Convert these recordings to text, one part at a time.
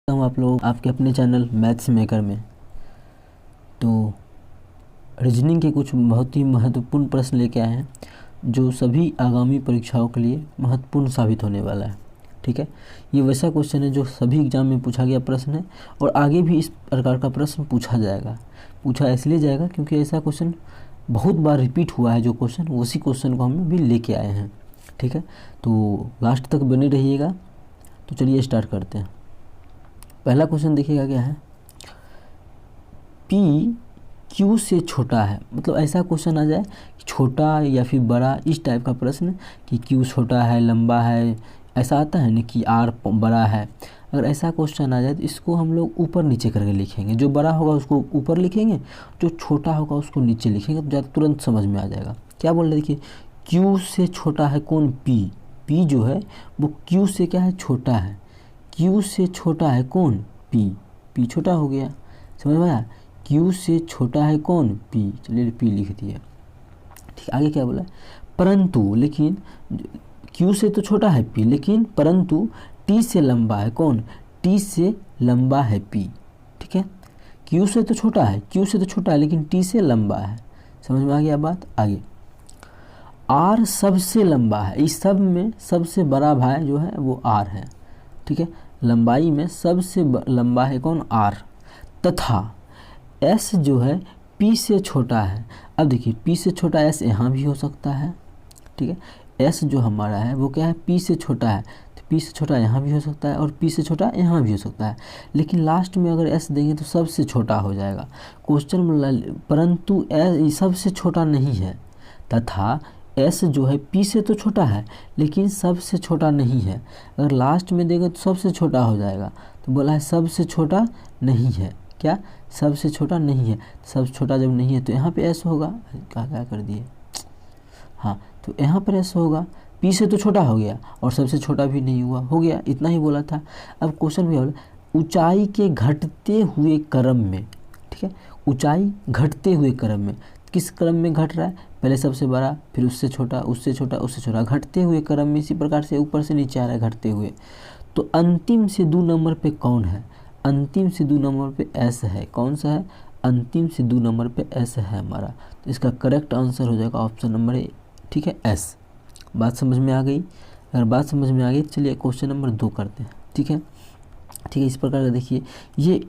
हूँ आप लोग आपके अपने चैनल मैथ्स मेकर में। तो रीजनिंग के कुछ बहुत ही महत्वपूर्ण प्रश्न लेके आए हैं जो सभी आगामी परीक्षाओं के लिए महत्वपूर्ण साबित होने वाला है। ठीक है, ये वैसा क्वेश्चन है जो सभी एग्जाम में पूछा गया प्रश्न है और आगे भी इस प्रकार का प्रश्न पूछा जाएगा। पूछा इसलिए जाएगा क्योंकि ऐसा क्वेश्चन बहुत बार रिपीट हुआ है। जो क्वेश्चन उसी क्वेश्चन को हम भी लेके आए हैं। ठीक है, तो लास्ट तक बने रहिएगा। तो चलिए स्टार्ट करते हैं। पहला क्वेश्चन देखिएगा क्या है, P Q से छोटा है। मतलब ऐसा क्वेश्चन आ जाए कि छोटा या फिर बड़ा, इस टाइप का प्रश्न कि Q छोटा है, लंबा है, ऐसा आता है ना कि R बड़ा है। अगर ऐसा क्वेश्चन आ जाए तो इसको हम लोग ऊपर नीचे करके लिखेंगे। जो बड़ा होगा उसको ऊपर लिखेंगे, जो छोटा होगा उसको नीचे लिखेंगे, तो तुरंत समझ में आ जाएगा। क्या बोल रहे, देखिए Q से छोटा है कौन, P जो है वो Q से क्या है, छोटा है। Q से छोटा है कौन, P छोटा हो गया, समझ में आया। Q से छोटा है कौन, P, चलिए P लिख दिया। ठीक, आगे क्या बोला, परंतु, लेकिन Q से तो छोटा है P, लेकिन परंतु T से लंबा है कौन, T से लंबा है P। ठीक है, Q से तो छोटा है, Q से तो छोटा है लेकिन T से लंबा है। समझ में आ गया बात। आगे R सबसे लंबा है। इस सब में सबसे बड़ा भाई जो है वो R है। ठीक है, लंबाई में सबसे लंबा है कौन, R, तथा S जो है P से छोटा है। अब देखिए P से छोटा S यहाँ भी हो सकता है। ठीक है, S जो हमारा है वो क्या है, P से छोटा है, तो P से छोटा यहाँ भी हो सकता है और P से छोटा यहाँ भी हो सकता है। लेकिन लास्ट में अगर S देंगे तो सबसे छोटा हो जाएगा क्वेश्चन। परंतु S सबसे छोटा नहीं है, तथा S जो है P से तो छोटा है लेकिन सबसे छोटा नहीं है। अगर लास्ट में देगा तो सबसे छोटा हो जाएगा। तो बोला है सबसे छोटा नहीं है। क्या, सबसे छोटा नहीं है। सबसे छोटा जब नहीं है तो यहाँ पे S होगा। क्या कर दिए, हाँ, तो यहाँ पर S होगा। P से तो छोटा हो गया और सबसे छोटा भी नहीं हुआ, हो गया, इतना ही बोला था। अब क्वेश्चन भी बोला, ऊंचाई के घटते हुए क्रम में। ठीक है, ऊंचाई घटते हुए क्रम में, किस क्रम में घट रहा है, पहले सबसे बड़ा, फिर उससे छोटा, उससे छोटा, उससे छोटा, घटते हुए क्रम में। इसी प्रकार से ऊपर से नीचे आ रहा है घटते हुए। तो अंतिम से 2 नंबर पे कौन है, अंतिम से 2 नंबर पे S है। कौन सा है, अंतिम से 2 नंबर पे S है हमारा। तो इसका करेक्ट आंसर हो जाएगा ऑप्शन नंबर ए। ठीक है, S। बात समझ में आ गई। अगर बात समझ में आ गई चलिए क्वेश्चन नंबर 2 करते हैं। ठीक है, ठीक है, इस प्रकार का देखिए, ये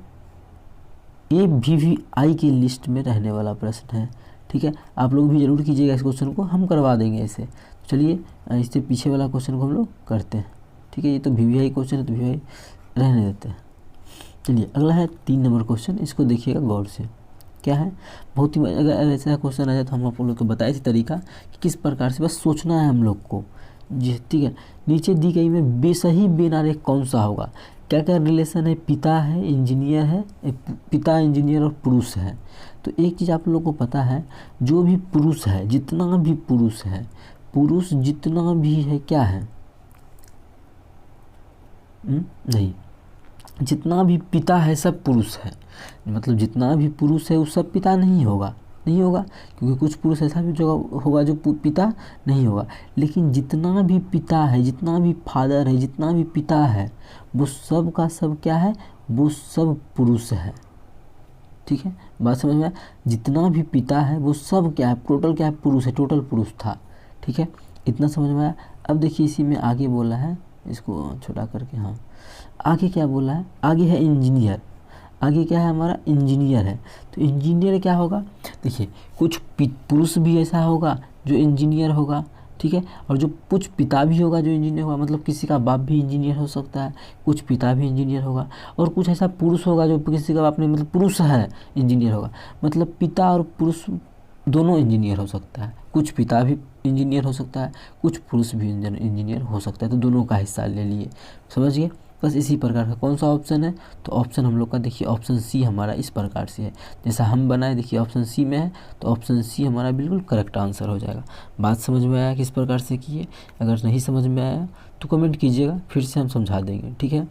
AVVI की लिस्ट में रहने वाला प्रश्न है। ठीक है, आप लोग भी जरूर कीजिएगा इस क्वेश्चन को, हम करवा देंगे इसे। चलिए इससे पीछे वाला क्वेश्चन को हम लोग करते हैं। ठीक है, ये तो VVI क्वेश्चन है तो VVI रहने देते हैं। चलिए अगला है 3 नंबर क्वेश्चन, इसको देखिएगा गौर से। क्या है, बहुत ही, अगर ऐसा क्वेश्चन आ जाए तो हम आप लोग को बताए थे तरीका कि किस प्रकार से बस सोचना है हम लोग को जी। ठीक है, नीचे दी गई में बेसही बेनारेख कौन सा होगा। क्या क्या रिलेशन है, पिता है, इंजीनियर है, पिता इंजीनियर और पुरुष है। तो एक चीज़ आप लोग को पता है, जो भी पुरुष है, जितना भी पुरुष है, पुरुष जितना भी है क्या है, नहीं, जितना भी पिता है सब पुरुष है। मतलब जितना भी पुरुष है वो सब पिता नहीं होगा, नहीं होगा, क्योंकि कुछ पुरुष ऐसा भी जगह होगा जो पिता नहीं होगा। लेकिन जितना भी पिता है, जितना भी फादर है, जितना भी पिता है, वो सब का सब क्या है, वो सब पुरुष है। ठीक है, बात समझ में, जितना भी पिता है वो सब क्या है, टोटल क्या है, पुरुष है, टोटल पुरुष था। ठीक है, इतना समझ में आया। अब देखिए इसी में आगे बोला है, इसको छोटा करके, हाँ, आगे क्या बोला है, आगे है इंजीनियर। आगे क्या है हमारा, इंजीनियर है। तो इंजीनियर क्या होगा, देखिए कुछ पुरुष भी ऐसा होगा जो इंजीनियर होगा। ठीक है, और जो कुछ पिता भी होगा जो इंजीनियर होगा, मतलब किसी का बाप भी इंजीनियर हो सकता है, कुछ पिता भी इंजीनियर होगा। और कुछ ऐसा पुरुष होगा जो किसी का बाप नहीं, मतलब पुरुष है, इंजीनियर होगा। मतलब पिता और पुरुष दोनों इंजीनियर हो सकता है। कुछ पिता भी इंजीनियर हो सकता है, कुछ पुरुष भी इंजीनियर हो सकता है। तो दोनों का हिस्सा ले लिए, समझिए। बस इसी प्रकार का कौन सा ऑप्शन है, तो ऑप्शन हम लोग का देखिए ऑप्शन सी हमारा इस प्रकार से है जैसा हम बनाए। देखिए ऑप्शन सी में है तो ऑप्शन सी हमारा बिल्कुल करेक्ट आंसर हो जाएगा। बात समझ में आया किस प्रकार से किए। अगर नहीं समझ में आया तो कमेंट कीजिएगा, फिर से हम समझा देंगे। ठीक है,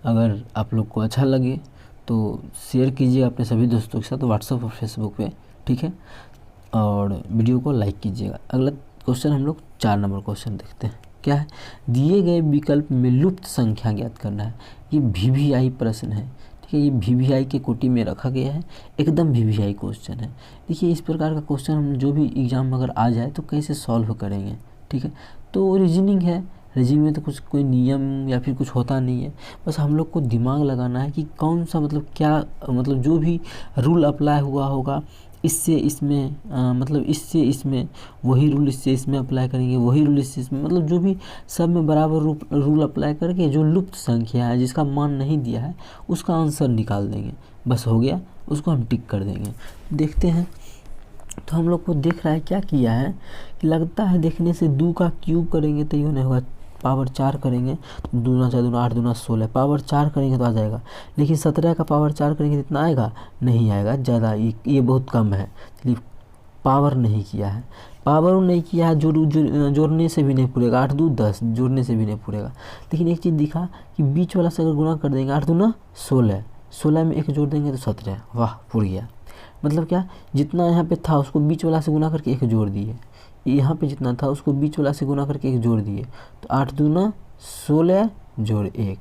अगर आप लोग को अच्छा लगे तो शेयर कीजिएगा अपने सभी दोस्तों के साथ व्हाट्सएप और फेसबुक पे। ठीक है, और वीडियो को लाइक कीजिएगा। अगला क्वेश्चन हम लोग 4 नंबर क्वेश्चन देखते हैं। क्या है, दिए गए विकल्प में लुप्त संख्या ज्ञात करना है। ये VVI प्रश्न है, ठीक है, ये VVI के कोटि में रखा गया है, एकदम VVI क्वेश्चन है। देखिए इस प्रकार का क्वेश्चन हम जो भी एग्ज़ाम अगर आ जाए तो कैसे सॉल्व करेंगे, ठीक है। तो रीजनिंग है, रीजनिंग में तो कुछ कोई नियम या फिर कुछ होता नहीं है, बस हम लोग को दिमाग लगाना है कि कौन सा मतलब क्या मतलब जो भी रूल अप्लाई हुआ होगा इससे इसमें मतलब इससे इसमें वही रूल इससे इसमें अप्लाई करेंगे, वही रूल इससे इसमें, मतलब जो भी सब में बराबर रूल अप्लाई करके जो लुप्त संख्या है जिसका मान नहीं दिया है उसका आंसर निकाल देंगे, बस हो गया, उसको हम टिक कर देंगे। देखते हैं, तो हम लोग को देख रहा है क्या किया है कि लगता है देखने से 2 का क्यूब करेंगे तो ये नहीं होगा, पावर 4 करेंगे तो 2 दूना 4 दूना 8 दूना 16, पावर 4 करेंगे तो आ जाएगा, लेकिन 17 का पावर 4 करेंगे तो इतना आएगा, नहीं आएगा, ज़्यादा ये बहुत कम है, इसलिए पावर नहीं किया है। पावर नहीं किया है, जोड़ने से भी नहीं पूरेगा, 8 2 10 जोड़ने से भी नहीं पूरेगा। लेकिन एक चीज़ दिखा कि बीच वाला से अगर गुना कर देंगे, 8 दूना 16, 16 में 1 जोड़ देंगे तो 17, वाह पूर गया। मतलब क्या, जितना यहाँ पे था उसको बीच वाला से गुना करके 1 जोड़ दिए, यहाँ पे जितना था उसको बीच वाला से गुना करके 1 जोड़ दिए, तो 8 दूना 16 जोड़ 1,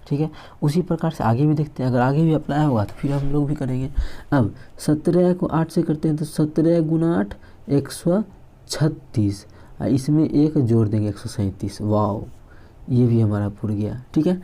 ठीक है। उसी प्रकार से आगे भी देखते हैं, अगर आगे भी अप्लाई होगा तो फिर हम लोग भी करेंगे। अब 17 को 8 से करते हैं तो 17 गुना 8 136, इसमें 1 जोड़ देंगे 137, वाह ये भी हमारा पुर गया, ठीक है।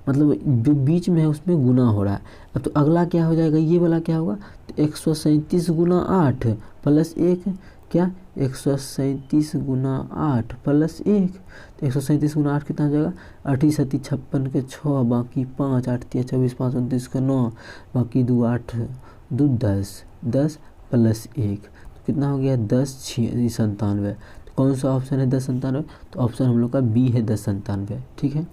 मतलब जो बीच में है उसमें गुना हो रहा है। अब तो अगला क्या हो जाएगा, ये वाला क्या होगा, तो 137 गुना 8 प्लस 1, क्या 137 गुना 8 प्लस 1, तो 137 गुना 8 कितना हो जाएगा, 8 7 56 के 6, बाकी 5 8 3 24 5 29 का 9, बाकी 2 8 2 10 10 प्लस 1, तो कितना हो गया 10 6 97। कौन सा ऑप्शन है 1097, तो ऑप्शन हम लोग का बी है 1097, ठीक है।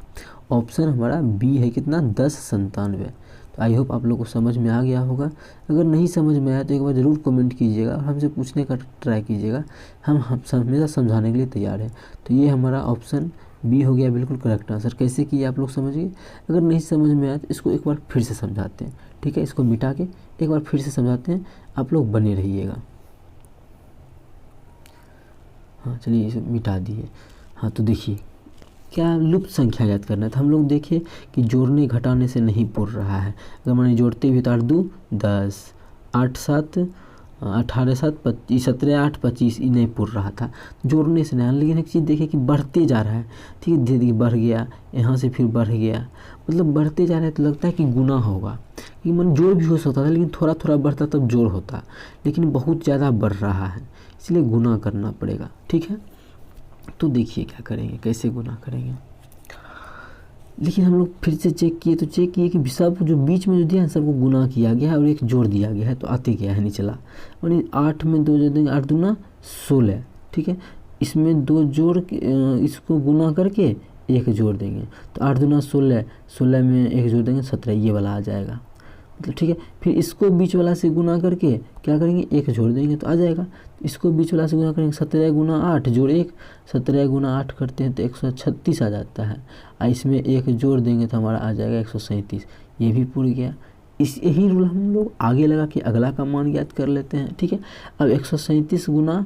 ऑप्शन हमारा बी है कितना 1097। तो आई होप आप लोग को समझ में आ गया होगा। अगर नहीं समझ में आया तो एक बार ज़रूर कमेंट कीजिएगा और हमसे पूछने का ट्राई कीजिएगा, हम हमेशा समझाने के लिए तैयार हैं। तो ये हमारा ऑप्शन बी हो गया बिल्कुल करेक्ट आंसर। कैसे किया आप लोग समझिए, अगर नहीं समझ में आया तो इसको एक बार फिर से समझाते हैं, ठीक है। इसको मिटा के एक बार फिर से समझाते हैं, आप लोग बने रहिएगा। हाँ चलिए इसे मिटा दिए। हाँ तो देखिए क्या लुप्त संख्या याद करना है, तो हम लोग देखें कि जोड़ने घटाने से नहीं पुर रहा है। अगर मैंने जोड़ते भी तो 8 2 10 8 7 18 7 25 17 8 25 ये नहीं पुर रहा था, जोड़ने से नहीं। लेकिन एक चीज़ देखिए कि बढ़ते जा रहा है, ठीक है, धीरे धीरे बढ़ गया, यहाँ से फिर बढ़ गया, मतलब बढ़ते जा रहा है तो लगता है कि गुना होगा, कि मन जोड़ भी हो सकता था लेकिन थोड़ा थोड़ा बढ़ता तब जोड़ होता, लेकिन बहुत ज़्यादा बढ़ रहा है इसलिए गुना करना पड़ेगा, ठीक है। तो देखिए क्या करेंगे, कैसे गुना करेंगे। लेकिन हम लोग फिर से चेक किए तो चेक किए कि सब जो बीच में जो दिया है सबको गुना किया गया है और एक जोड़ दिया गया है, तो आते क्या है नहीं चला। और 8 में 2 जोड़ देंगे, 8 दूना 16, ठीक है। इसमें 2 जोड़ इसको गुना करके 1 जोड़ देंगे, तो 8 दूना 16, 16 में 1 जोड़ देंगे 17, ये वाला आ जाएगा, मतलब ठीक है। फिर इसको बीच वाला से गुना करके क्या करेंगे 1 जोड़ देंगे तो आ जाएगा। इसको बीच वाला से गुना करेंगे 17 गुना 8 जोड़ 1, 17 गुना 8 करते हैं तो 136 आ जाता है, और इसमें 1 जोड़ देंगे तो हमारा आ जाएगा 137, ये भी पूरी गया। यही रूल हम लोग आगे लगा के अगला का मान ज्ञात कर लेते हैं, ठीक है। अब 137 गुना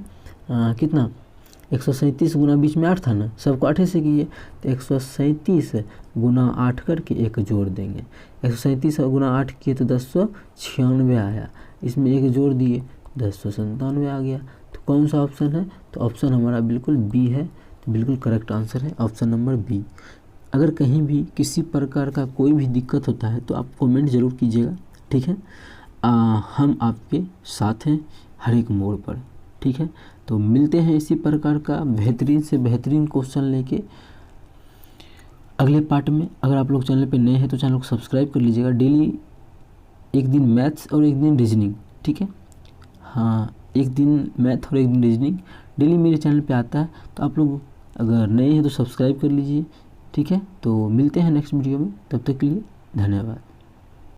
कितना, 137 गुना बीच में 8 था ना, सबको 8 से किए, तो 137 गुना 8 करके 1 जोड़ देंगे। 137 गुना 8 किए तो 1096 आया, इसमें 1 जोड़ दिए 1097 आ गया। तो कौन सा ऑप्शन है, तो ऑप्शन हमारा बिल्कुल बी है, तो बिल्कुल करेक्ट आंसर है ऑप्शन नंबर बी। अगर कहीं भी किसी प्रकार का कोई भी दिक्कत होता है तो आप कमेंट ज़रूर कीजिएगा, ठीक है। हम आपके साथ हैं हर एक मोड़ पर, ठीक है। तो मिलते हैं इसी प्रकार का बेहतरीन से बेहतरीन क्वेश्चन लेके अगले पार्ट में। अगर आप लोग चैनल पे नए हैं तो चैनल को सब्सक्राइब कर लीजिएगा। डेली एक दिन मैथ्स और एक दिन रीजनिंग, ठीक है। हाँ एक दिन मैथ और एक दिन रीजनिंग डेली मेरे चैनल पे आता है, तो आप लोग अगर नए हैं तो सब्सक्राइब कर लीजिए, ठीक है। तो मिलते हैं नेक्स्ट वीडियो में, तब तक के लिए धन्यवाद।